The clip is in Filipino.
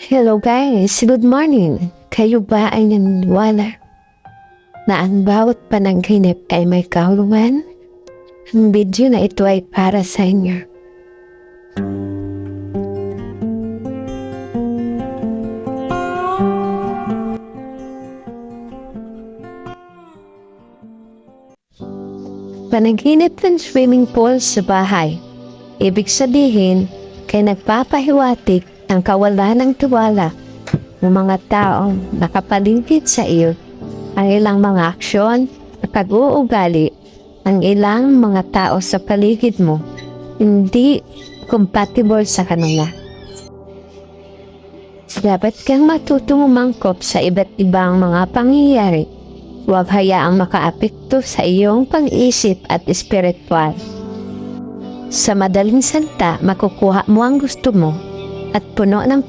Hello guys, good morning. Kayo ba ay naniniwala na ang bawat panaginip ay may kahulugan? Ang video na ito ay para sa inyo. Panaginip ng swimming pool sa bahay. Ibig sabihin, kay nagpapahiwatig ang kawalan ng tiwala ng mga taong nakapaligid sa iyo, ang ilang mga aksyon at pag-uugali ng ilang mga tao sa paligid mo, hindi compatible sa kanila. Dapat kang matutong umangkop sa iba't ibang mga pangyayari. Huwag hayaang makaapekto sa iyong pag-isip at espiritual. Sa madaling salita, makukuha mo ang gusto mo at puno ng